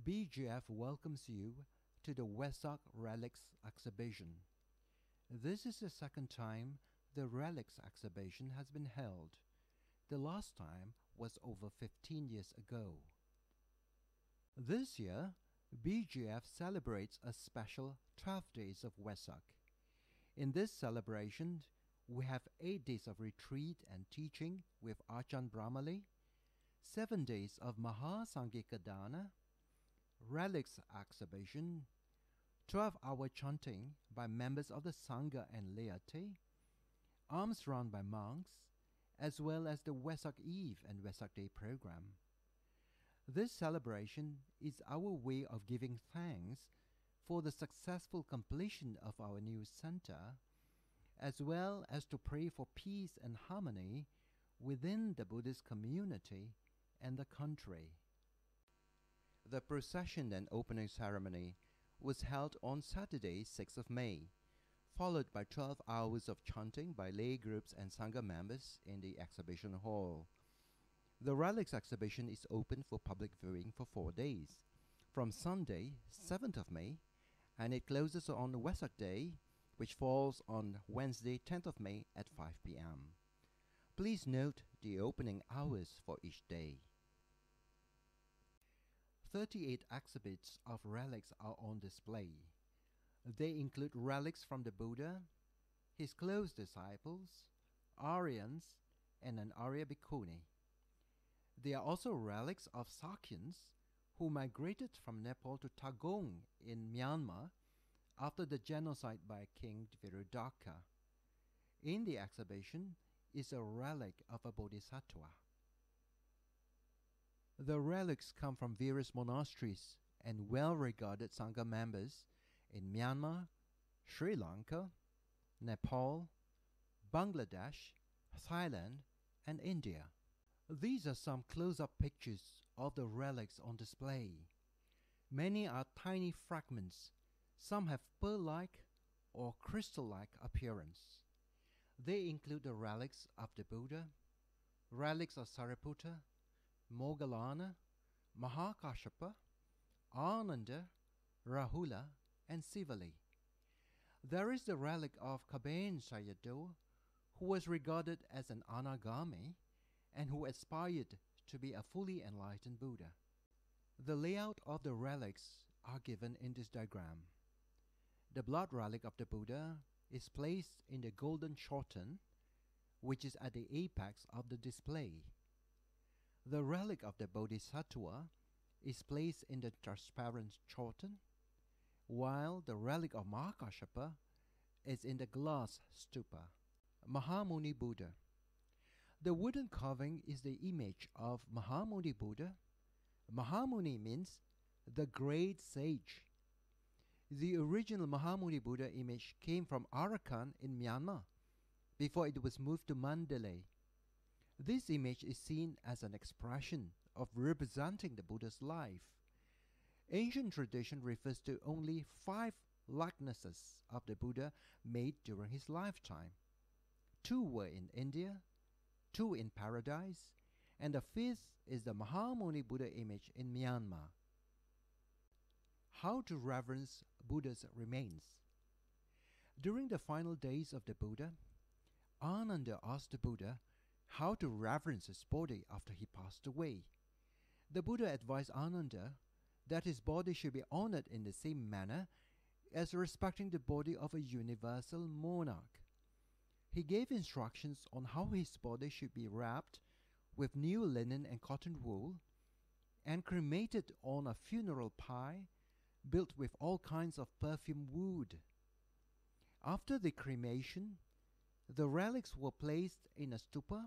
BGF welcomes you to the Wesak Relics exhibition. This is the second time the Relics exhibition has been held. The last time was over 15 years ago. This year, BGF celebrates a special 12 days of Wesak. In this celebration, we have 8 days of retreat and teaching with Ajahn Brahmali, 7 days of Mahasangika Dana, Relics exhibition, 12-hour chanting by members of the Sangha and laity, alms run by monks, as well as the Wesak Eve and Wesak Day program. This celebration is our way of giving thanks for the successful completion of our new center, as well as to pray for peace and harmony within the Buddhist community and the country. The procession and opening ceremony was held on Saturday, 6th of May, followed by 12 hours of chanting by lay groups and Sangha members in the exhibition hall. The Relics exhibition is open for public viewing for 4 days, from Sunday, 7th of May, and it closes on Wesak Day, which falls on Wednesday, 10th of May at 5 p.m. Please note the opening hours for each day. 38 exhibits of relics are on display. They include relics from the Buddha, his close disciples, Arahants, and an Arya Bhikkhuni. There are also relics of Sakyans who migrated from Nepal to Tagong in Myanmar after the genocide by King Virudaka. In the exhibition is a relic of a bodhisattva. The relics come from various monasteries and well-regarded Sangha members in Myanmar, Sri Lanka, Nepal, Bangladesh, Thailand, and India. These are some close-up pictures of the relics on display. Many are tiny fragments. Some have pearl-like or crystal-like appearance. They include the relics of the Buddha, relics of Sariputta, Moggallana, Mahakashapa, Ananda, Rahula, and Sivali. There is the relic of Kaben Sayadaw, who was regarded as an anagami and who aspired to be a fully enlightened Buddha. The layout of the relics are given in this diagram. The blood relic of the Buddha is placed in the golden shorten, which is at the apex of the display. The relic of the Bodhisattva is placed in the transparent shorten, while the relic of Mahakashapa is in the glass stupa. Mahamuni Buddha. The wooden carving is the image of Mahamuni Buddha. Mahamuni means the great sage. The original Mahamuni Buddha image came from Arakan in Myanmar before it was moved to Mandalay. This image is seen as an expression of representing the Buddha's life. Ancient tradition refers to only 5 likenesses of the Buddha made during his lifetime. 2 were in India, 2 in Paradise, and the 5th is the Mahamuni Buddha image in Myanmar. How to reverence Buddha's remains. During the final days of the Buddha, Ananda asked the Buddha how to reverence his body after he passed away. The Buddha advised Ananda that his body should be honored in the same manner as respecting the body of a universal monarch. He gave instructions on how his body should be wrapped with new linen and cotton wool and cremated on a funeral pyre built with all kinds of perfume wood. After the cremation, the relics were placed in a stupa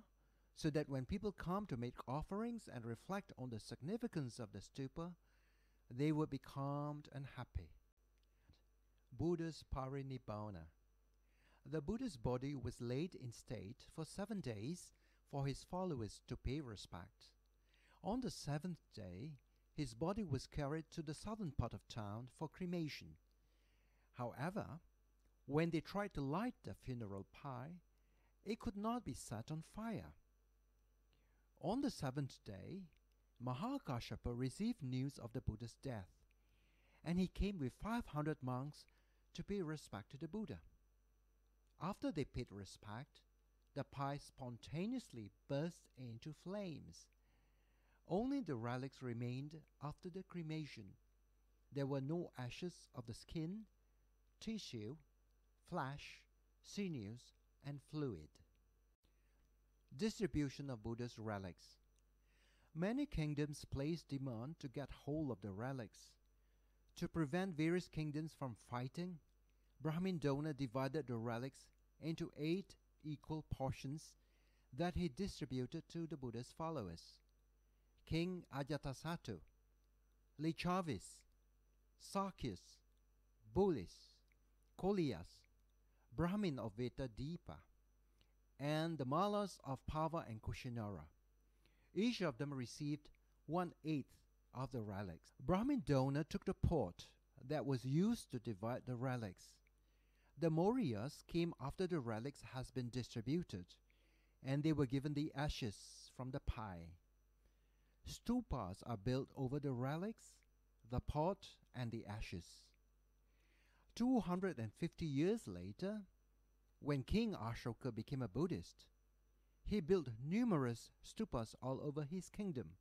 so that when people come to make offerings and reflect on the significance of the stupa, they would be calmed and happy. Buddha's Parinibbana. The Buddha's body was laid in state for 7 days for his followers to pay respect. On the 7th day, his body was carried to the southern part of town for cremation. However, when they tried to light the funeral pyre, it could not be set on fire. On the 7th day, Mahakashapa received news of the Buddha's death, and he came with 500 monks to pay respect to the Buddha. After they paid respect, the pile spontaneously burst into flames. Only the relics remained after the cremation. There were no ashes of the skin, tissue, flesh, sinews, and fluid. Distribution of Buddha's relics. Many kingdoms placed demand to get hold of the relics. To prevent various kingdoms from fighting, Brahmin donor divided the relics into 8 equal portions that he distributed to the Buddha's followers. King Ajatasattu, Lichavis, Sakyas, Bulis, Kolias, Brahmin of Veta-Deepa, and the Mallas of Pava and Kushinara. Each of them received 1/8 of the relics. Brahmin donor took the pot that was used to divide the relics. The Mauryas came after the relics has been distributed, and they were given the ashes from the pile. Stupas are built over the relics, the pot, and the ashes. 250 years later, when King Ashoka became a Buddhist, he built numerous stupas all over his kingdom.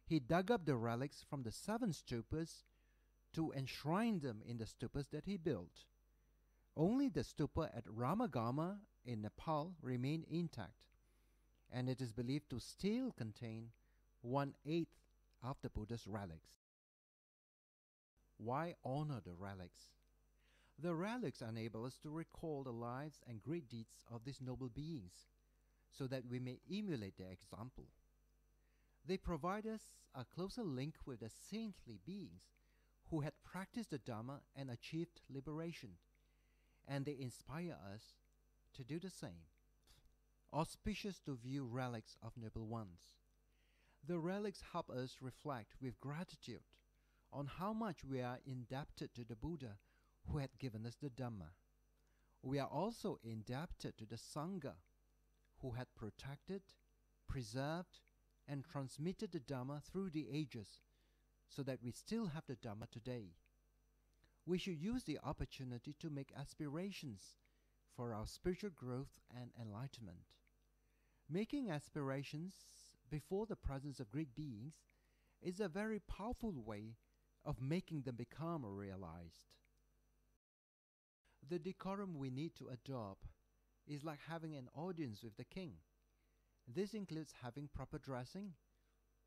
He dug up the relics from the 7 stupas to enshrine them in the stupas that he built. Only the stupa at Ramagama in Nepal remained intact, and it is believed to still contain 1/8 of the Buddha's relics. Why honor the relics? The relics enable us to recall the lives and great deeds of these noble beings, so that we may emulate their example. They provide us a closer link with the saintly beings who had practiced the Dhamma and achieved liberation, and they inspire us to do the same. Auspicious to view relics of noble ones. The relics help us reflect with gratitude on how much we are indebted to the Buddha who had given us the Dhamma. We are also indebted to the Sangha who had protected, preserved, and transmitted the Dhamma through the ages, so that we still have the Dhamma today. We should use the opportunity to make aspirations for our spiritual growth and enlightenment. Making aspirations before the presence of great beings is a very powerful way of making them become realized. The decorum we need to adopt is like having an audience with the king. This includes having proper dressing,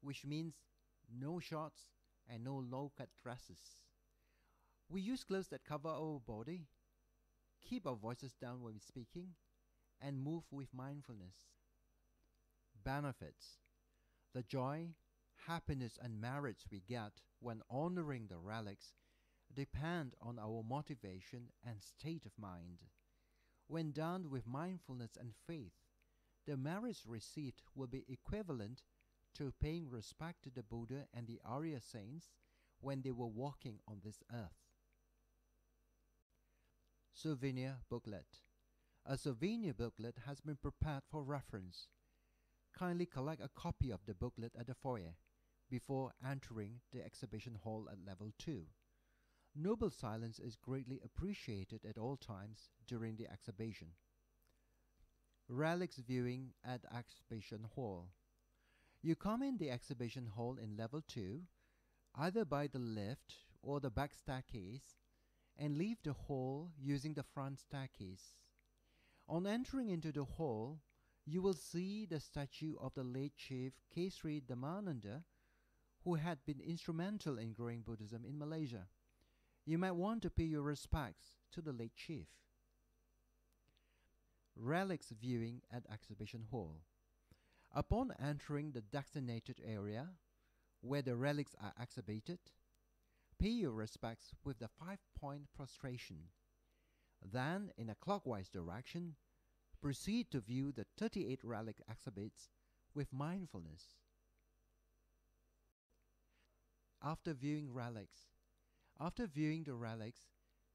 which means no shorts and no low-cut dresses. We use clothes that cover our body, keep our voices down when speaking, and move with mindfulness. Benefits. The joy, happiness, and merits we get when honoring the relics depend on our motivation and state of mind. When done with mindfulness and faith, the merits received will be equivalent to paying respect to the Buddha and the Arya saints when they were walking on this earth. Souvenir booklet. A souvenir booklet has been prepared for reference. Kindly collect a copy of the booklet at the foyer before entering the exhibition hall at level 2. Noble silence is greatly appreciated at all times during the exhibition. Relics viewing at exhibition hall. You come in the exhibition hall in level 2, either by the lift or the back staircase, and leave the hall using the front staircase. On entering into the hall, you will see the statue of the late chief Kesri Dhammananda, who had been instrumental in growing Buddhism in Malaysia. You might want to pay your respects to the late chief. Relics viewing at exhibition hall. Upon entering the designated area where the relics are exhibited, pay your respects with the 5-point prostration. Then, in a clockwise direction, proceed to view the 38 relic exhibits with mindfulness. After viewing the relics,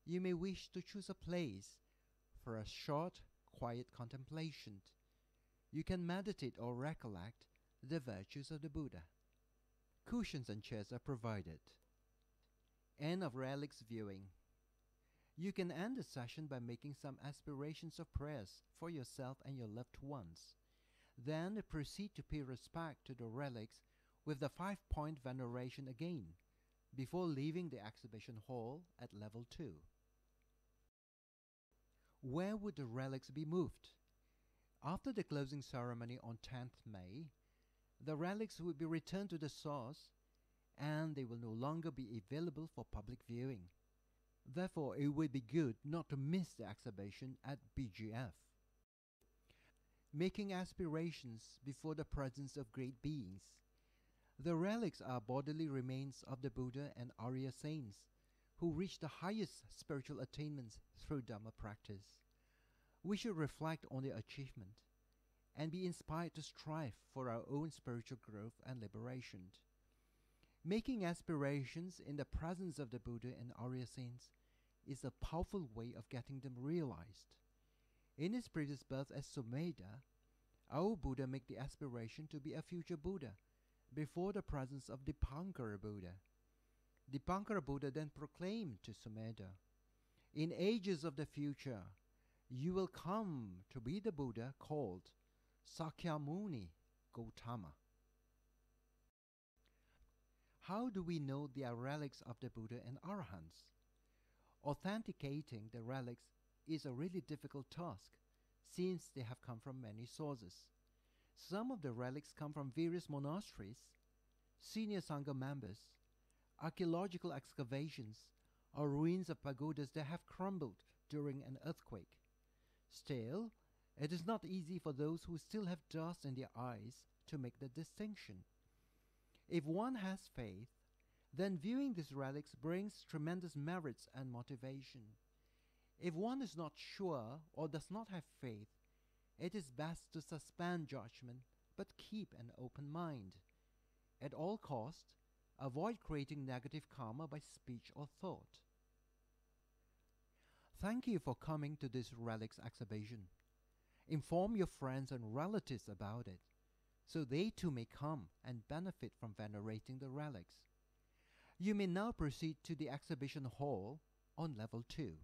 you may wish to choose a place for a short, quiet contemplation. You can meditate or recollect the virtues of the Buddha. Cushions and chairs are provided. End of relics viewing. You can end the session by making some aspirations of prayers for yourself and your loved ones. Then proceed to pay respect to the relics with the 5-point veneration again, before leaving the exhibition hall at level 2. Where would the relics be moved? After the closing ceremony on 10th May, the relics will be returned to the source and they will no longer be available for public viewing. Therefore, it would be good not to miss the exhibition at BGF. Making aspirations before the presence of great beings. The relics are bodily remains of the Buddha and Arya saints who reached the highest spiritual attainments through Dhamma practice. We should reflect on their achievement and be inspired to strive for our own spiritual growth and liberation. Making aspirations in the presence of the Buddha and Arya saints is a powerful way of getting them realized. In his previous birth as Sumedha, our Buddha made the aspiration to be a future Buddha before the presence of Dipankara Buddha. Dipankara Buddha then proclaimed to Sumedha, "In ages of the future, you will come to be the Buddha called Sakyamuni Gautama." How do we know they are relics of the Buddha and Arahants? Authenticating the relics is a really difficult task, since they have come from many sources. Some of the relics come from various monasteries, senior Sangha members, archaeological excavations, or ruins of pagodas that have crumbled during an earthquake. Still, it is not easy for those who still have dust in their eyes to make the distinction. If one has faith, then viewing these relics brings tremendous merits and motivation. If one is not sure or does not have faith, it is best to suspend judgment but keep an open mind. At all costs, avoid creating negative karma by speech or thought. Thank you for coming to this relics exhibition. Inform your friends and relatives about it, so they too may come and benefit from venerating the relics. You may now proceed to the exhibition hall on level 2.